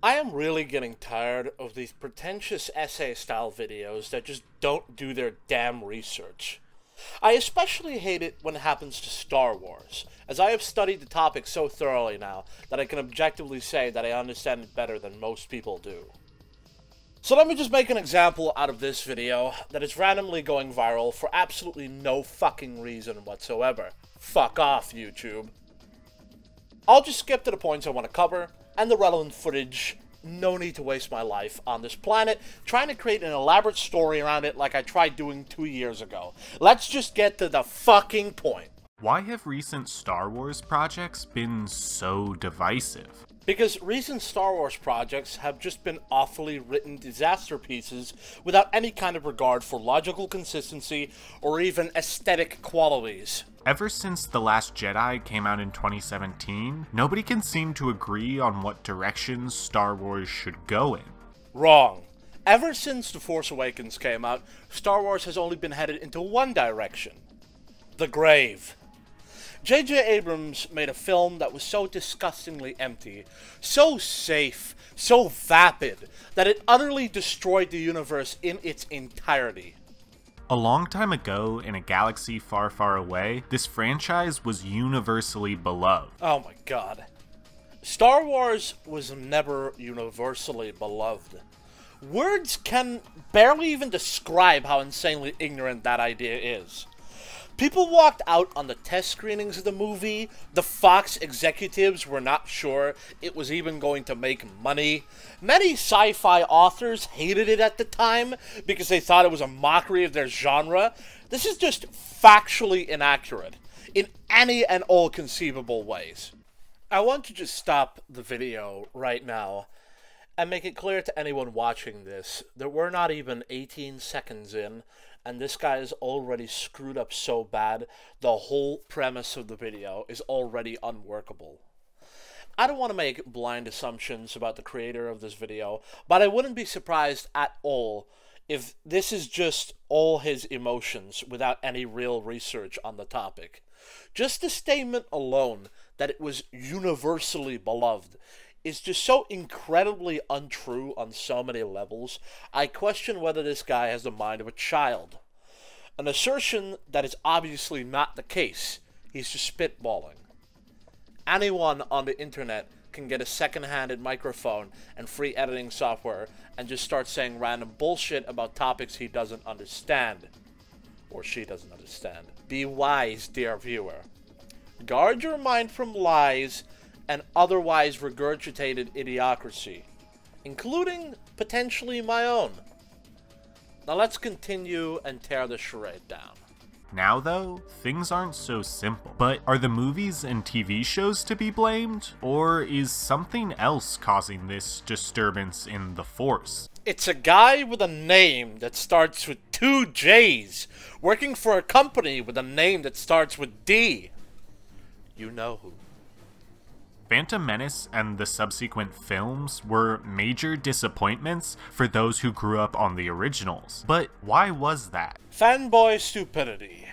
I am really getting tired of these pretentious essay-style videos that just don't do their damn research. I especially hate it when it happens to Star Wars, as I have studied the topic so thoroughly now that I can objectively say that I understand it better than most people do. So let me just make an example out of this video that is randomly going viral for absolutely no fucking reason whatsoever. Fuck off, YouTube. I'll just skip to the points I want to cover, and the relevant footage. No need to waste my life on this planet trying to create an elaborate story around it like I tried doing 2 years ago. Let's just get to the fucking point. Why have recent Star Wars projects been so divisive? Because recent Star Wars projects have just been awfully written disaster pieces without any kind of regard for logical consistency or even aesthetic qualities. Ever since The Last Jedi came out in 2017, nobody can seem to agree on what direction Star Wars should go in. Wrong. Ever since The Force Awakens came out, Star Wars has only been headed into one direction: the grave. J.J. Abrams made a film that was so disgustingly empty, so safe, so vapid, that it utterly destroyed the universe in its entirety. A long time ago, in a galaxy far, far away, this franchise was universally beloved. Oh my god. Star Wars was never universally beloved. Words can barely even describe how insanely ignorant that idea is. People walked out on the test screenings of the movie. The Fox executives were not sure it was even going to make money. Many sci-fi authors hated it at the time because they thought it was a mockery of their genre. This is just factually inaccurate in any and all conceivable ways. I want to just stop the video right now and make it clear to anyone watching this that we're not even 18 seconds in, and this guy is already screwed up so bad, the whole premise of the video is already unworkable. I don't want to make blind assumptions about the creator of this video, but I wouldn't be surprised at all if this is just all his emotions without any real research on the topic. Just the statement alone that it was universally beloved is just so incredibly untrue on so many levels. I question whether this guy has the mind of a child. An assertion that is obviously not the case. He's just spitballing. Anyone on the internet can get a second-handed microphone and free editing software and just start saying random bullshit about topics he doesn't understand. Or she doesn't understand. Be wise, dear viewer. Guard your mind from lies and otherwise regurgitated idiocracy, including potentially my own. Now let's continue and tear the charade down. Now though, things aren't so simple. But are the movies and TV shows to be blamed? Or is something else causing this disturbance in the Force? It's a guy with a name that starts with 2 J's, working for a company with a name that starts with D. You know who. Phantom Menace and the subsequent films were major disappointments for those who grew up on the originals. But why was that? Fanboy stupidity.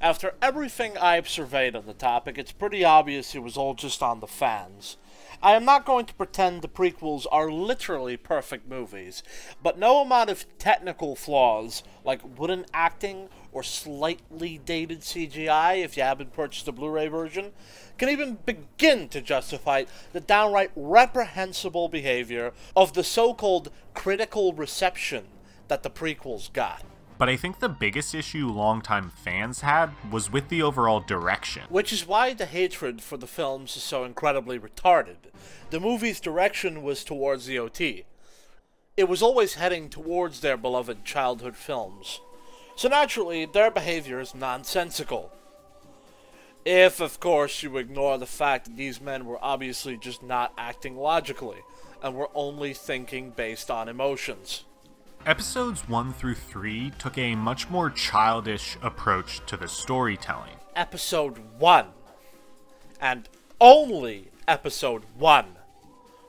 After everything I've surveyed on the topic, it's pretty obvious it was all just on the fans. I am not going to pretend the prequels are literally perfect movies, but no amount of technical flaws, like wooden acting or slightly dated CGI if you haven't purchased the Blu-ray version, can even begin to justify the downright reprehensible behavior of the so-called critical reception that the prequels got. But I think the biggest issue longtime fans had was with the overall direction. Which is why the hatred for the films is so incredibly retarded. The movie's direction was towards the OT. It was always heading towards their beloved childhood films. So naturally, their behavior is nonsensical. If, of course, you ignore the fact that these men were obviously just not acting logically, and were only thinking based on emotions. Episodes 1 through 3 took a much more childish approach to the storytelling. Episode 1, and only Episode 1,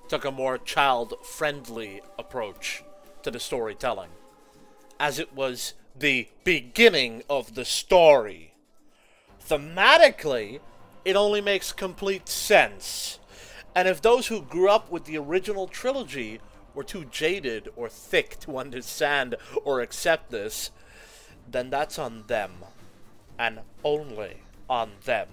took a more child-friendly approach to the storytelling, as it was the beginning of the story. Thematically, it only makes complete sense. And if those who grew up with the original trilogy were too jaded or thick to understand or accept this, then that's on them. And only on them.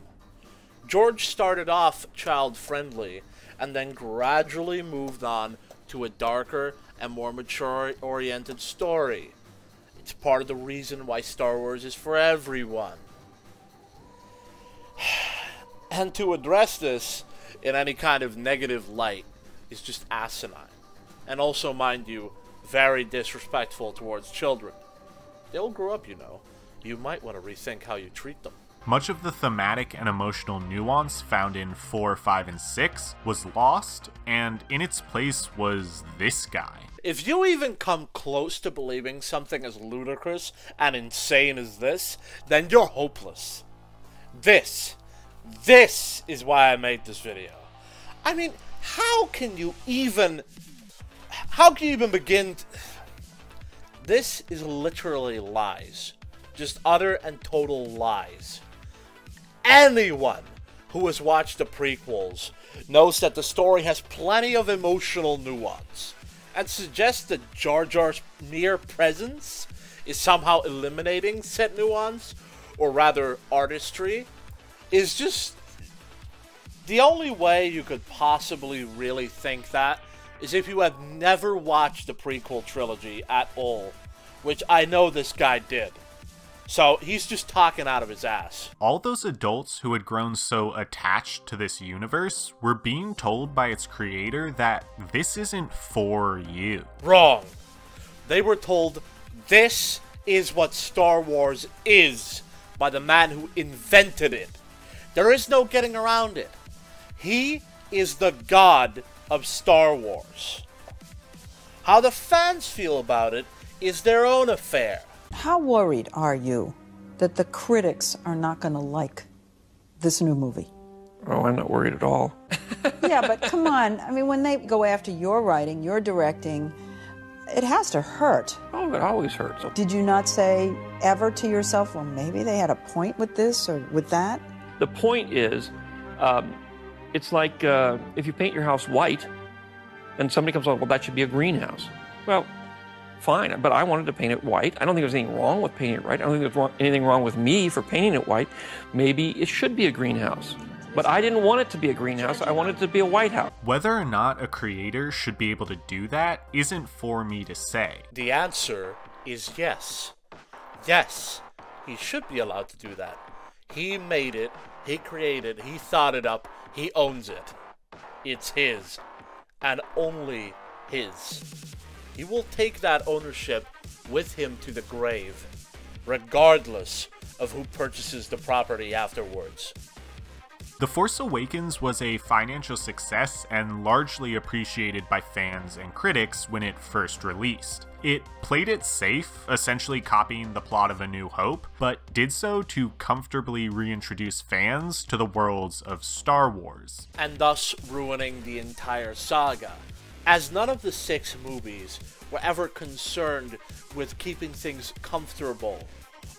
George started off child-friendly, and then gradually moved on to a darker and more mature-oriented story. It's part of the reason why Star Wars is for everyone. And to address this in any kind of negative light is just asinine. And also, mind you, very disrespectful towards children. They'll grow up, you know. You might want to rethink how you treat them. Much of the thematic and emotional nuance found in 4, 5, and 6 was lost, and in its place was this guy. If you even come close to believing something as ludicrous and insane as this, then you're hopeless. This is why I made this video. I mean, how can you even begin This is literally lies. Just utter and total lies. Anyone who has watched the prequels knows that the story has plenty of emotional nuance, and suggests that Jar Jar's mere presence is somehow eliminating said nuance, or rather artistry, is just... The only way you could possibly really think that is if you have never watched the prequel trilogy at all, which I know this guy did. So he's just talking out of his ass. All those adults who had grown so attached to this universe were being told by its creator that this isn't for you. Wrong. They were told this is what Star Wars is by the man who invented it. There is no getting around it. He is the god of Star Wars. How the fans feel about it is their own affair. How worried are you that the critics are not going to like this new movie? Oh, I'm not worried at all. Yeah, but come on. I mean, when they go after your writing, your directing, it has to hurt. Oh, it always hurts. Did you not say ever to yourself, well, maybe they had a point with this or with that? The point is, it's like if you paint your house white and somebody comes along, well, that should be a greenhouse. Well, fine, but I wanted to paint it white. I don't think there's anything wrong with painting it white. I don't think there's anything wrong with me for painting it white. Maybe it should be a greenhouse. But I didn't want it to be a greenhouse. I wanted it to be a white house. Whether or not a creator should be able to do that isn't for me to say. The answer is yes. Yes, he should be allowed to do that. He made it, he created, he thought it up, he owns it. It's his, and only his. He will take that ownership with him to the grave, regardless of who purchases the property afterwards. The Force Awakens was a financial success and largely appreciated by fans and critics when it first released. It played it safe, essentially copying the plot of A New Hope, but did so to comfortably reintroduce fans to the worlds of Star Wars. And thus ruining the entire saga, as none of the 6 movies were ever concerned with keeping things comfortable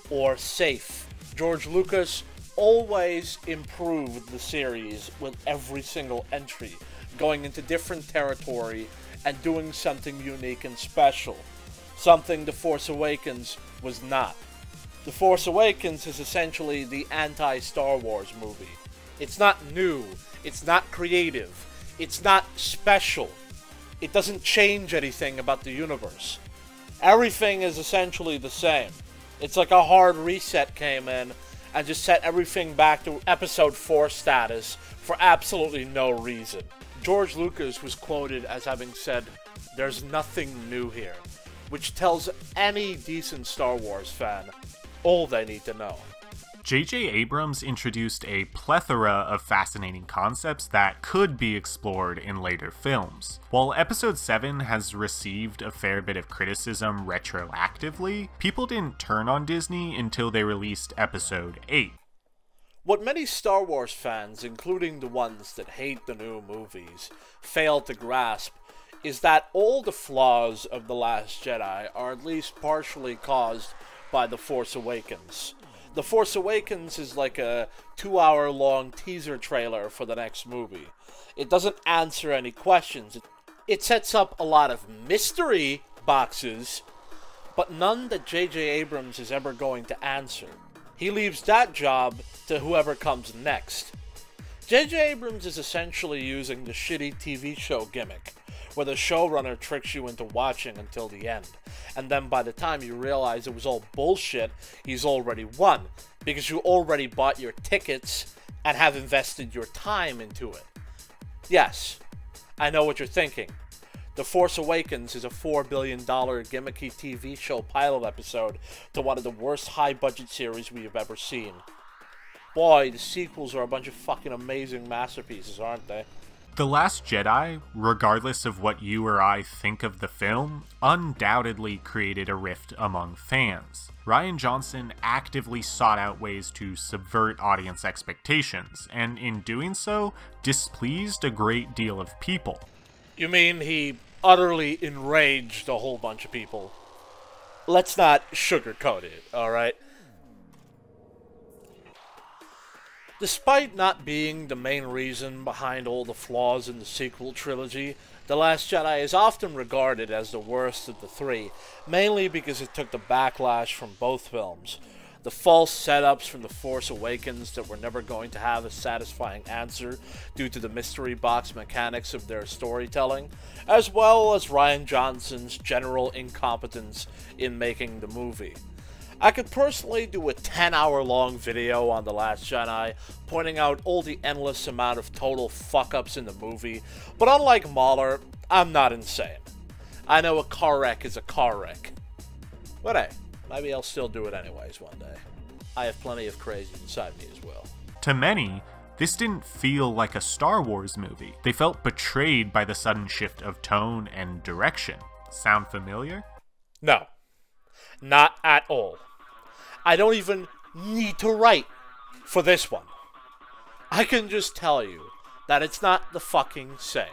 or safe. George Lucas always improved the series with every single entry, going into different territory and doing something unique and special. Something The Force Awakens was not. The Force Awakens is essentially the anti-Star Wars movie. It's not new, it's not creative, it's not special. It doesn't change anything about the universe. Everything is essentially the same. It's like a hard reset came in and just set everything back to episode 4 status for absolutely no reason. George Lucas was quoted as having said, "There's nothing new here," which tells any decent Star Wars fan all they need to know. J.J. Abrams introduced a plethora of fascinating concepts that could be explored in later films. While Episode 7 has received a fair bit of criticism retroactively, people didn't turn on Disney until they released Episode 8. What many Star Wars fans, including the ones that hate the new movies, fail to grasp is that all the flaws of The Last Jedi are at least partially caused by The Force Awakens. The Force Awakens is like a 2-hour-long teaser trailer for the next movie. It doesn't answer any questions. It sets up a lot of mystery boxes, but none that J.J. Abrams is ever going to answer. He leaves that job to whoever comes next. J.J. Abrams is essentially using the shitty TV show gimmick, where the showrunner tricks you into watching until the end, and then by the time you realize it was all bullshit, he's already won, because you already bought your tickets and have invested your time into it. Yes, I know what you're thinking. The Force Awakens is a $4 billion gimmicky TV show pilot episode to one of the worst high-budget series we have ever seen. Boy, the sequels are a bunch of fucking amazing masterpieces, aren't they? The Last Jedi, regardless of what you or I think of the film, undoubtedly created a rift among fans. Rian Johnson actively sought out ways to subvert audience expectations, and in doing so, displeased a great deal of people. You mean he utterly enraged a whole bunch of people? Let's not sugarcoat it, alright? Despite not being the main reason behind all the flaws in the sequel trilogy, The Last Jedi is often regarded as the worst of the three, mainly because it took the backlash from both films. The false setups from The Force Awakens that were never going to have a satisfying answer due to the mystery box mechanics of their storytelling, as well as Rian Johnson's general incompetence in making the movie. I could personally do a 10-hour-long video on The Last Jedi, pointing out all the endless amount of total fuck-ups in the movie, but unlike Mahler, I'm not insane. I know a car wreck is a car wreck. But hey, maybe I'll still do it anyways one day. I have plenty of crazy inside me as well. To many, this didn't feel like a Star Wars movie. They felt betrayed by the sudden shift of tone and direction. Sound familiar? No, not at all. I don't even need to write for this one. I can just tell you that it's not the fucking same.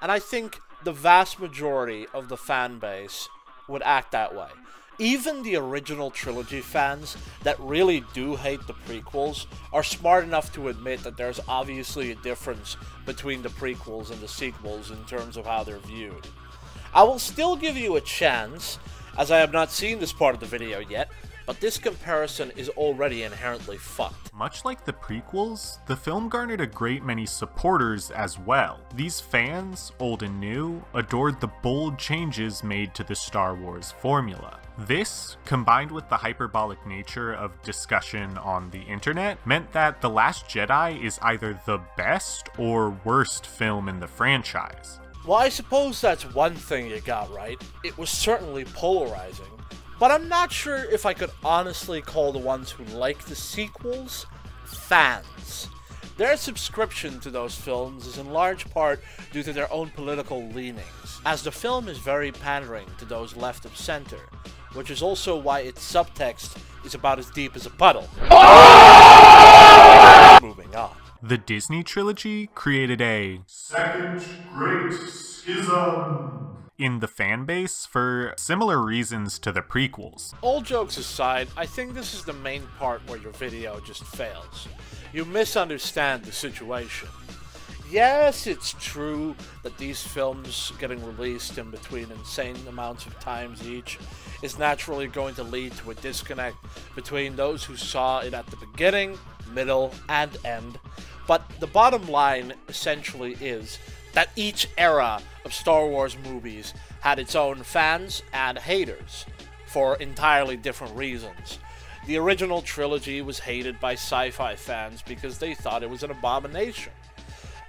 And I think the vast majority of the fan base would act that way. Even the original trilogy fans that really do hate the prequels are smart enough to admit that there's obviously a difference between the prequels and the sequels in terms of how they're viewed. I will still give you a chance, as I have not seen this part of the video yet, but this comparison is already inherently fucked. Much like the prequels, the film garnered a great many supporters as well. These fans, old and new, adored the bold changes made to the Star Wars formula. This, combined with the hyperbolic nature of discussion on the internet, meant that The Last Jedi is either the best or worst film in the franchise. Well, I suppose that's one thing you got right. It was certainly polarizing. But I'm not sure if I could honestly call the ones who like the sequels fans. Their subscription to those films is in large part due to their own political leanings, as the film is very pandering to those left of center, which is also why its subtext is about as deep as a puddle. Moving on. The Disney trilogy created a second great schism in the fan base for similar reasons to the prequels. All jokes aside, I think this is the main part where your video just fails. You misunderstand the situation. Yes, it's true that these films getting released in between insane amounts of times each is naturally going to lead to a disconnect between those who saw it at the beginning, middle, and end. But the bottom line essentially is that each era of Star Wars movies had its own fans and haters for entirely different reasons. The original trilogy was hated by sci-fi fans because they thought it was an abomination.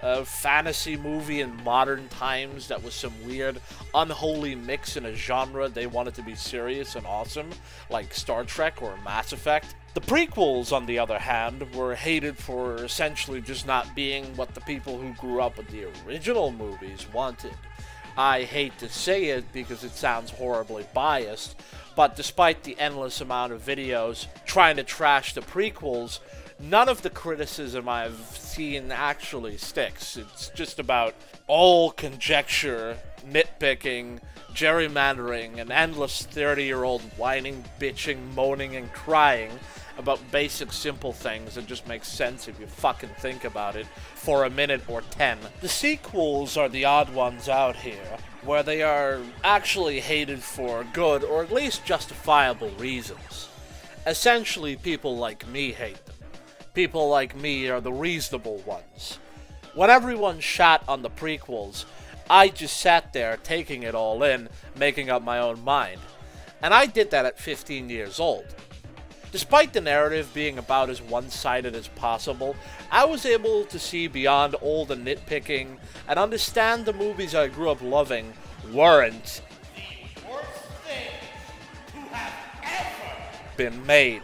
A fantasy movie in modern times that was some weird, unholy mix in a genre they wanted to be serious and awesome, like Star Trek or Mass Effect. The prequels, on the other hand, were hated for essentially just not being what the people who grew up with the original movies wanted. I hate to say it because it sounds horribly biased, but despite the endless amount of videos trying to trash the prequels, none of the criticism I've seen actually sticks. It's just about all conjecture, nitpicking, gerrymandering, and endless 30-year-old whining, bitching, moaning, and crying about basic simple things that just make sense if you fucking think about it for a minute or 10. The sequels are the odd ones out here, where they are actually hated for good or at least justifiable reasons. Essentially, people like me hate them. People like me are the reasonable ones. When everyone shat on the prequels, I just sat there taking it all in, making up my own mind. And I did that at 15 years old. Despite the narrative being about as one-sided as possible, I was able to see beyond all the nitpicking and understand the movies I grew up loving weren't the worst things to have ever been made.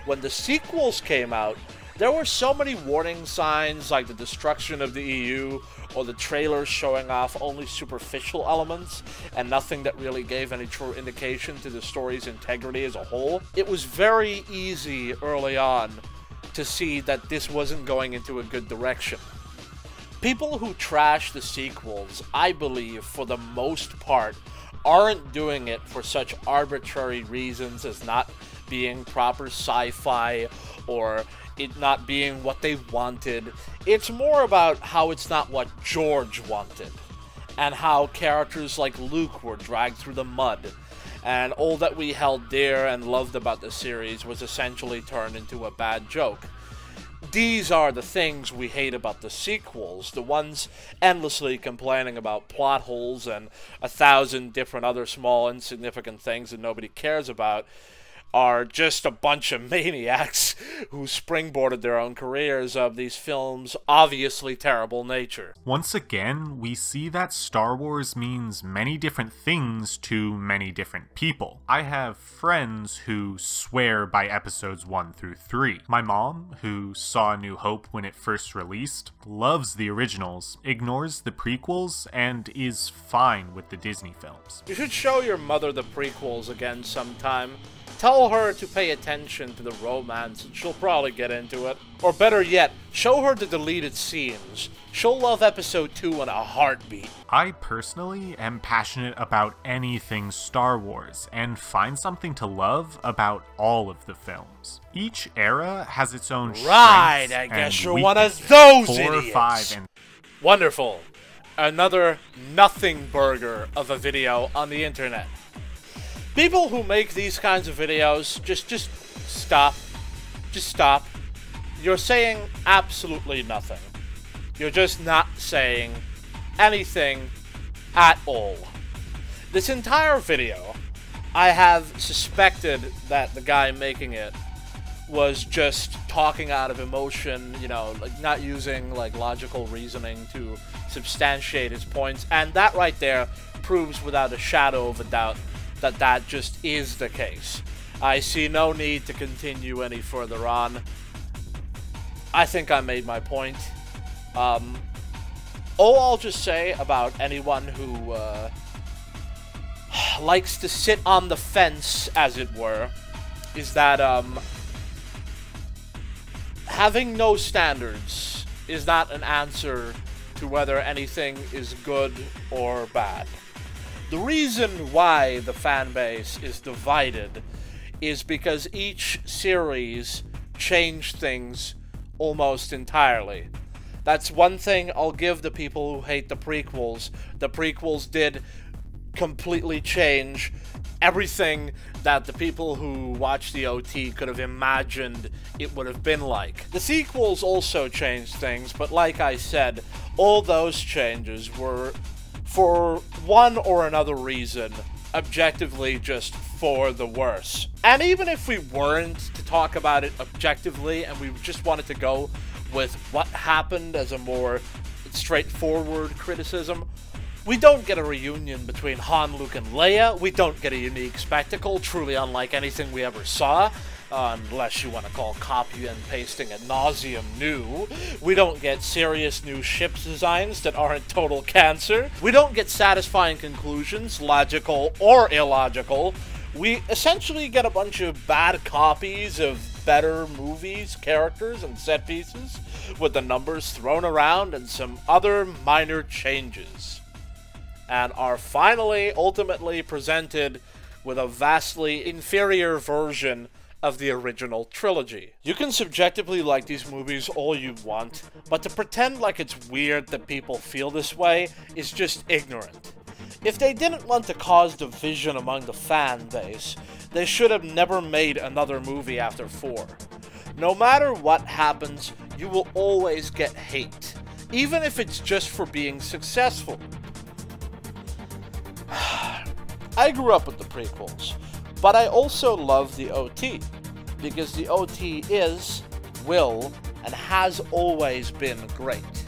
When the sequels came out, there were so many warning signs like the destruction of the EU or the trailers showing off only superficial elements and nothing that really gave any true indication to the story's integrity as a whole. It was very easy early on to see that this wasn't going into a good direction. People who trash the sequels, I believe, for the most part, aren't doing it for such arbitrary reasons as not being proper sci-fi or it not being what they wanted. It's more about how it's not what George wanted, and how characters like Luke were dragged through the mud, and all that we held dear and loved about the series was essentially turned into a bad joke. These are the things we hate about the sequels, the ones endlessly complaining about plot holes and 1,000 different other small insignificant things that nobody cares about, are just a bunch of maniacs who springboarded their own careers of these films' obviously terrible nature. Once again, we see that Star Wars means many different things to many different people. I have friends who swear by episodes 1 through 3. My mom, who saw A New Hope when it first released, loves the originals, ignores the prequels, and is fine with the Disney films. You should show your mother the prequels again sometime. Tell her to pay attention to the romance and she'll probably get into it. Or better yet, show her the deleted scenes. She'll love episode 2 in a heartbeat. I personally am passionate about anything Star Wars and find something to love about all of the films. Each era has its own Right, I guess you're one of those 4, idiots. 5, and... Wonderful. Another nothing burger of a video on the internet. People who make these kinds of videos, just stop. Just stop. You're saying absolutely nothing. You're just not saying anything at all. This entire video, I have suspected that the guy making it was just talking out of emotion, you know, like not using like logical reasoning to substantiate his points, and that right there proves without a shadow of a doubt that that just is the case. I see no need to continue any further on. I think I made my point. All I'll just say about anyone who likes to sit on the fence, as it were, is that having no standards is not an answer to whether anything is good or bad. The reason why the fan base is divided is because each series changed things almost entirely. That's one thing I'll give the people who hate the prequels. The prequels did completely change everything that the people who watched the OT could have imagined it would have been like. The sequels also changed things, but like I said, all those changes were, for one or another reason, objectively just for the worse. And even if we weren't to talk about it objectively and we just wanted to go with what happened as a more straightforward criticism, we don't get a reunion between Han, Luke, and Leia. We don't get a unique spectacle, truly unlike anything we ever saw. Unless you want to call copy and pasting ad nauseum new. We don't get serious new ship designs that aren't total cancer. We don't get satisfying conclusions, logical or illogical. We essentially get a bunch of bad copies of better movies, characters, and set pieces, with the numbers thrown around and some other minor changes. And are finally, ultimately presented with a vastly inferior version of the original trilogy. You can subjectively like these movies all you want, but to pretend like it's weird that people feel this way is just ignorant. If they didn't want to cause division among the fan base, they should have never made another movie after 4. No matter what happens, you will always get hate, even if it's just for being successful. I grew up with the prequels, but I also love the OT, because the OT is, will, and has always been great.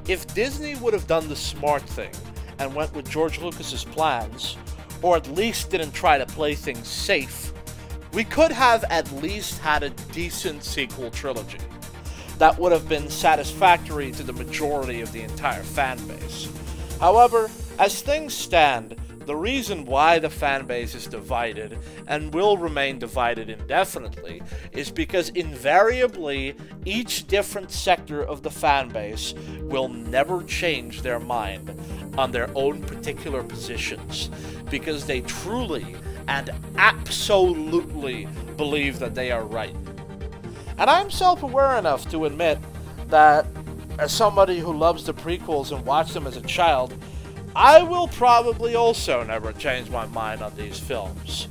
If Disney would have done the smart thing and went with George Lucas's plans, or at least didn't try to play things safe, we could have at least had a decent sequel trilogy that would have been satisfactory to the majority of the entire fan base. However, as things stand, the reason why the fan base is divided, and will remain divided indefinitely, is because invariably each different sector of the fan base will never change their mind on their own particular positions, because they truly and absolutely believe that they are right. And I'm self-aware enough to admit that, as somebody who loves the prequels and watched them as a child, I will probably also never change my mind on these films.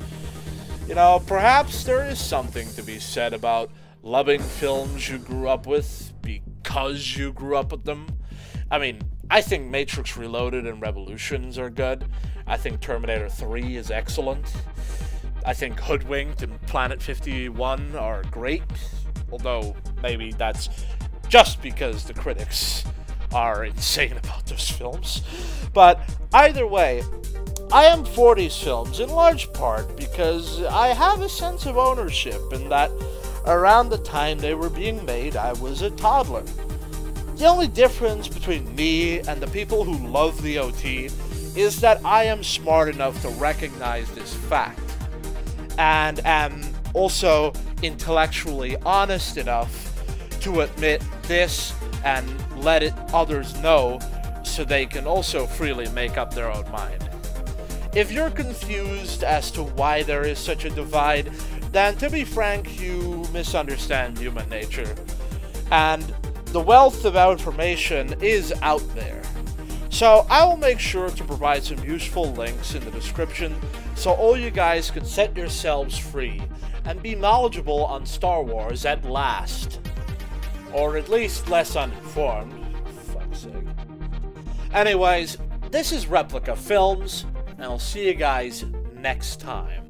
You know, perhaps there is something to be said about loving films you grew up with because you grew up with them. I mean, I think Matrix Reloaded and Revolutions are good. I think Terminator 3 is excellent. I think Hoodwinked and Planet 51 are great, although maybe that's just because the critics are insane about those films. But either way, I am for these films in large part because I have a sense of ownership in that around the time they were being made, I was a toddler. The only difference between me and the people who love the OT is that I am smart enough to recognize this fact, and am also intellectually honest enough to admit this and let others know so they can also freely make up their own mind. If you're confused as to why there is such a divide, then to be frank, you misunderstand human nature. And the wealth of information is out there. So I will make sure to provide some useful links in the description so all you guys can set yourselves free and be knowledgeable on Star Wars at last. Or at least less uninformed, for fuck's sake. Anyways, this is Replica Films, and I'll see you guys next time.